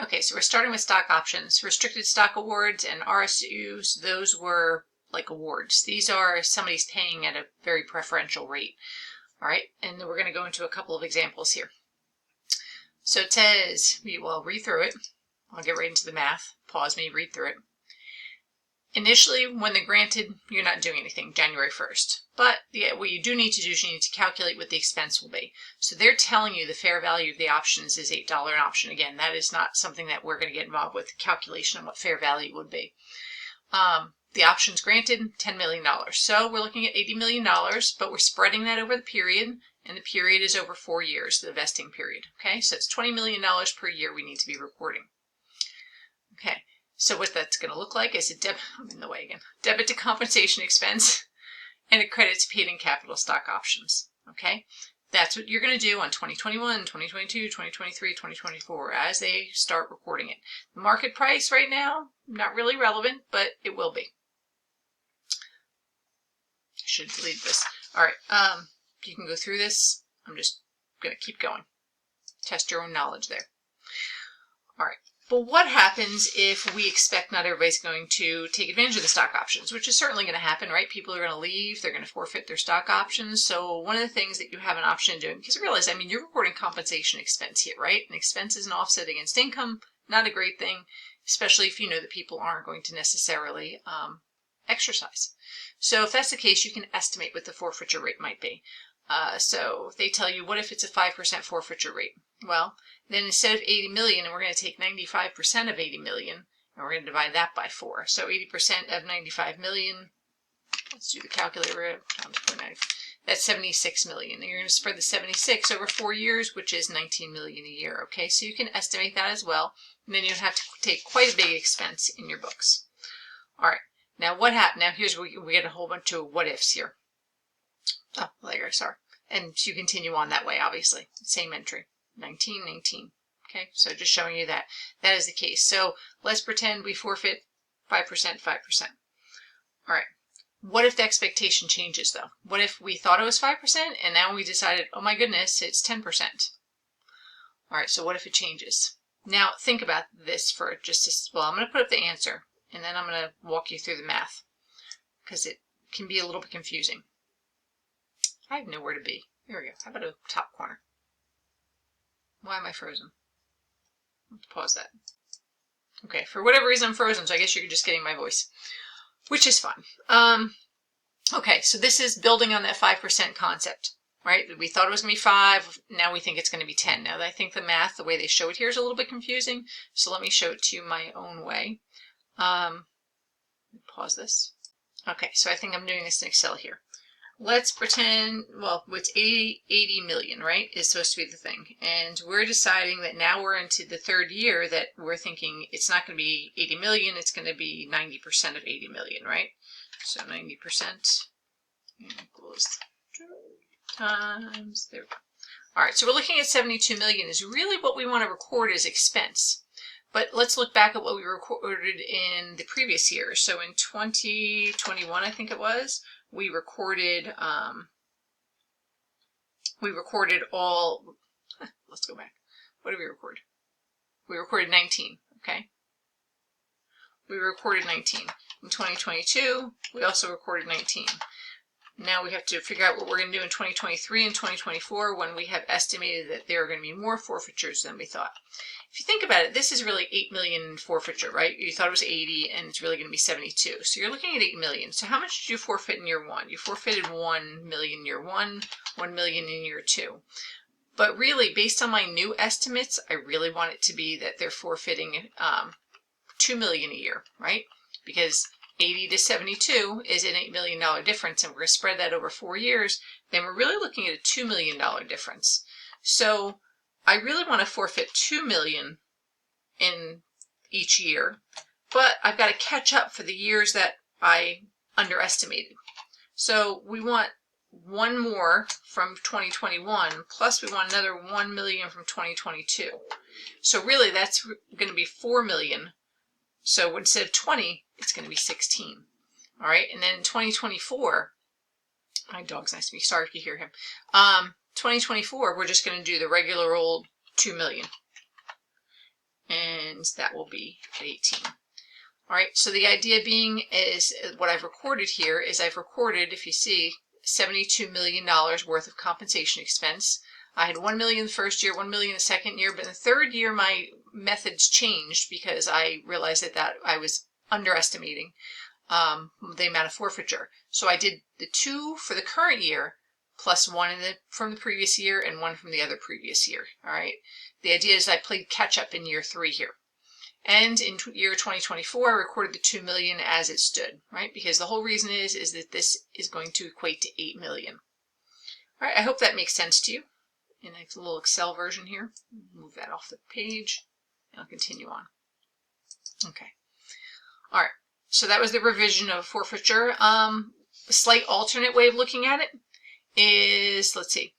Okay, so we're starting with stock options. Restricted stock awards and RSUs, those were like awards. These are somebody's paying at a very preferential rate. All right, and then we're going to go into a couple of examples here. So it says, well, read through it. I'll get right into the math. Pause me, read through it. Initially, when they're granted, you're not doing anything, January 1st. But what you do need to do is you need to calculate what the expense will be. So they're telling you the fair value of the options is $8 an option. Again, that is not something that we're going to get involved with, the calculation of what fair value would be. The options granted, $10 million. So we're looking at $80 million, but we're spreading that over the period, and the period is over 4 years, the vesting period. Okay, so it's $20 million per year we need to be recording. Okay. So what that's going to look like is I'm in the way again, debit to compensation expense and a credit to paid in capital stock options. Okay, that's what you're going to do on 2021, 2022, 2023, 2024 as they start recording it. The market price right now, not really relevant, but it will be. I should delete this. All right, you can go through this. I'm just going to keep going. Test your own knowledge there. All right. But what happens if we expect not everybody's going to take advantage of the stock options, which is certainly going to happen, right? People are going to leave. They're going to forfeit their stock options. So one of the things that you have an option of doing, because realize, I mean, you're recording compensation expense here, right? And expense is an offset against income. Not a great thing, especially if you know that people aren't going to necessarily exercise. So if that's the case, you can estimate what the forfeiture rate might be. So they tell you, what if it's a 5% forfeiture rate? Well, then instead of 80 million, and we're going to take 95% of 80 million, and we're going to divide that by 4. So 80% of 95 million, let's do the calculator, that's 76 million. And you're going to spread the 76 over 4 years, which is 19 million a year. Okay, so you can estimate that as well. And then you have to take quite a big expense in your books. All right, now what happened? Now here's where we get a whole bunch of what ifs here. Oh, later, sorry. And you continue on that way, obviously. Same entry. 19, 19. Okay, so just showing you that that is the case. So let's pretend we forfeit 5%, 5%. All right. What if the expectation changes, though? What if we thought it was 5% and now we decided, oh my goodness, it's 10%? All right, so what if it changes? Now think about this for just a, well, I'm going to put up the answer and then I'm going to walk you through the math because it can be a little bit confusing. I have nowhere to be. Here we go. How about a top corner? Why am I frozen? Let's pause that. Okay, for whatever reason I'm frozen, so I guess you're just getting my voice, which is fun. Okay, so this is building on that 5% concept, right? We thought it was going to be 5, now we think it's going to be 10. Now I think the math, the way they show it here is a little bit confusing, so let me show it to you my own way. Pause this. Okay, so I think I'm doing this in Excel here. Let's pretend, well, it's 80 million, right, is supposed to be the thing. And we're deciding that now we're into the 3rd year that we're thinking it's not going to be 80 million, it's going to be 90% of 80 million, right? So 90% equals times, there we go. All right, so we're looking at 72 million is really what we want to record as expense. But let's look back at what we recorded in the previous year. So in 2021, I think it was, we recorded all, let's go back. What did we record? We recorded 19, okay? We recorded 19. In 2022, we also recorded 19. Now we have to figure out what we're going to do in 2023 and 2024 when we have estimated that there are going to be more forfeitures than we thought. If you think about it, this is really 8 million in forfeiture, right? You thought it was 80 and it's really going to be 72. So you're looking at 8 million. So how much did you forfeit in year 1? You forfeited 1 million in year 1, 1 million in year 2. But really, based on my new estimates, I really want it to be that they're forfeiting 2 million a year, right? Because 80 to 72 is an $8 million difference, and we're going to spread that over 4 years, then we're really looking at a $2 million difference. So I really want to forfeit $2 million in each year, but I've got to catch up for the years that I underestimated. So we want 1 more from 2021, plus we want another 1 million from 2022. So really that's going to be 4 million. So instead of 20, it's going to be 16. All right, and then in 2024, my dog's nice to me. Sorry if you hear him. 2024, we're just going to do the regular old 2 million. And and that will be at 18. All right, so the idea being is what I've recorded here is I've recorded, if you see, $72 million worth of compensation expense. I had $1 million the first year, $1 million the second year, but in the third year my methods changed because I realized that I was underestimating the amount of forfeiture. So I did the 2 for the current year plus 1 from the previous year and 1 from the other previous year. All right. The idea is I played catch up in year 3 here. And in year 2024, I recorded the 2 million as it stood, right? Because the whole reason is that this is going to equate to 8 million. All right, I hope that makes sense to you. In a little Excel version here, move that off the page, and I'll continue on. Okay. All right, so that was the revision of forfeiture. A slight alternate way of looking at it is, let's see,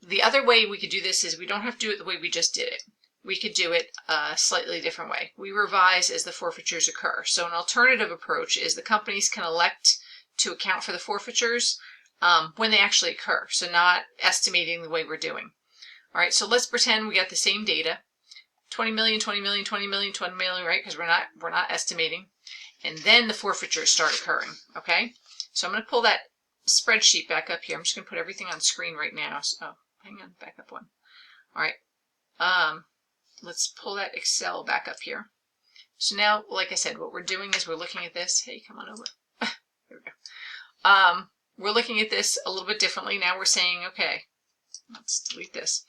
the other way we could do this is we don't have to do it the way we just did it. We could do it a slightly different way. We revise as the forfeitures occur. So an alternative approach is the companies can elect to account for the forfeitures when they actually occur. So not estimating the way we're doing. All right, so let's pretend we got the same data. 20 million, 20 million, 20 million, 20 million, right? Because we're not estimating. And then the forfeitures start occurring, okay? So I'm going to pull that spreadsheet back up here. I'm just going to put everything on screen right now. So, hang on, back up one. All right. Let's pull that Excel back up here. So now, like I said, what we're doing is we're looking at this. Hey, come on over. There we go. We're looking at this a little bit differently. Now we're saying, okay, let's delete this.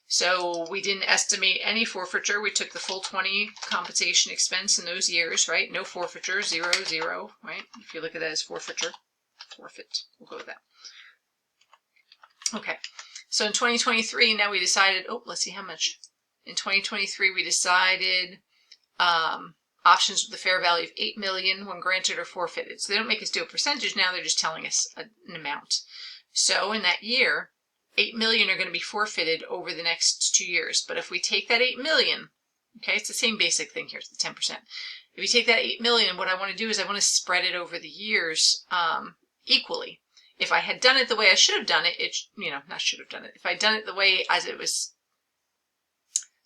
So we didn't estimate any forfeiture. We took the full 20 compensation expense in those years, right? No forfeiture, 0, 0, right? If you look at that as forfeiture, forfeit. We'll go with that. Okay. So in 2023, now we decided, oh, let's see how much. In 2023, we decided options with a fair value of 8 million when granted or forfeited. So they don't make us do a percentage now, they're just telling us an amount. So in that year, 8 million are going to be forfeited over the next 2 years. But if we take that 8 million, okay, it's the same basic thing here, it's the 10%. If you take that 8 million, what I want to do is I want to spread it over the years equally. If I had done it the way I should have done it, not should have done it. If I'd done it the way as it was,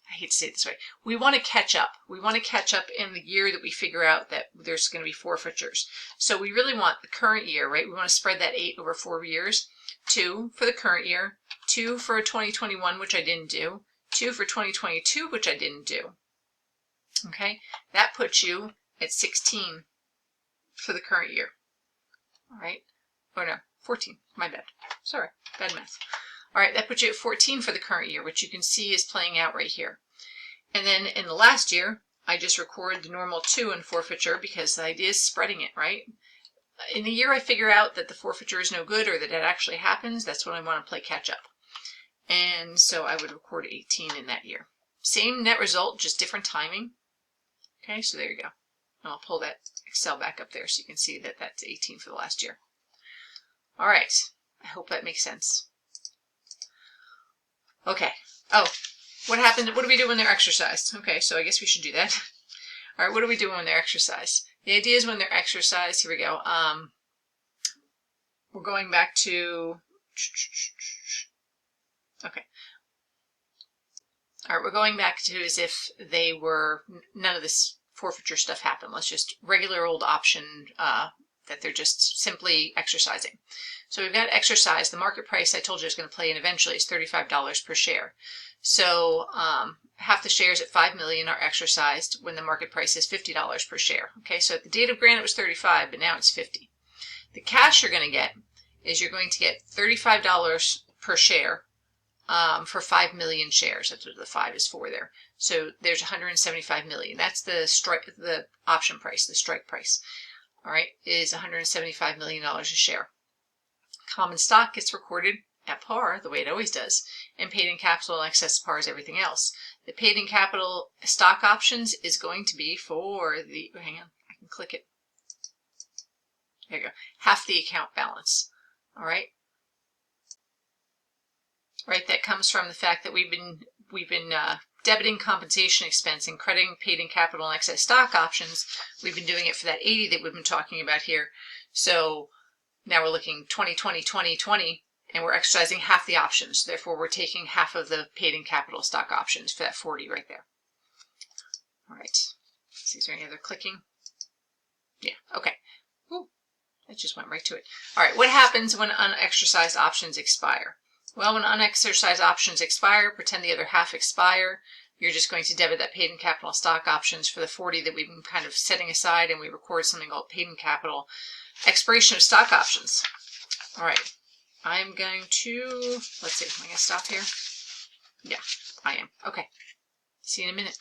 I hate to say it this way, we want to catch up. We want to catch up in the year that we figure out that there's going to be forfeitures. So we really want the current year, right? We want to spread that 8 over 4 years. 2 for the current year, 2 for 2021, which I didn't do, 2 for 2022, which I didn't do. Okay, that puts you at 16 for the current year. All right, or no, 14, my bad. Sorry, bad math. All right, that puts you at 14 for the current year, which you can see is playing out right here. And then in the last year, I just recorded the normal 2 in forfeiture because the idea is spreading it, right? In the year I figure out that the forfeiture is no good or that it actually happens, that's when I want to play catch up. And so I would record 18 in that year. Same net result, just different timing. Okay, so there you go. And I'll pull that Excel back up there so you can see that that's 18 for the last year. All right, I hope that makes sense. Okay, oh, what happened? What do we do when they're exercised? Okay, so I guess we should do that. All right, what do we do when they're exercised? The idea is when they're exercised, here we go. We're going back to, okay. All right, we're going back to as if they were, none of this forfeiture stuff happened. Let's just regular old option that they're just simply exercising. So we've got exercise. The market price I told you is going to play in eventually is $35 per share. So half the shares at 5 million are exercised when the market price is $50 per share. Okay, so at the date of grant it was 35, but now it's 50. The cash you're going to get is you're going to get $35 per share for 5 million shares. That's what the 5 is for there. So there's 175 million. That's the option price, the strike price. All right, is $175 million a share. Common stock gets recorded at par, the way it always does, and paid in capital in excess of par is everything else. The paid in capital stock options is going to be for the, hang on, I can click it. There you go, half the account balance. All right. Right, that comes from the fact that we've been debiting compensation expense and crediting paid in capital and excess stock options. We've been doing it for that 80 that we've been talking about here. So now we're looking 2020, 2020, and we're exercising half the options. Therefore, we're taking half of the paid in capital stock options for that 40 right there. All right. see, is there any other clicking? Yeah, okay. Ooh, that just went right to it. All right, what happens when unexercised options expire? Well, when unexercised options expire, pretend the other half expire. You're just going to debit that paid in capital stock options for the 40 that we've been kind of setting aside, and we record something called paid in capital expiration of stock options. All right, I'm going to, let's see, am I going to stop here? Yeah, I am. Okay, see you in a minute.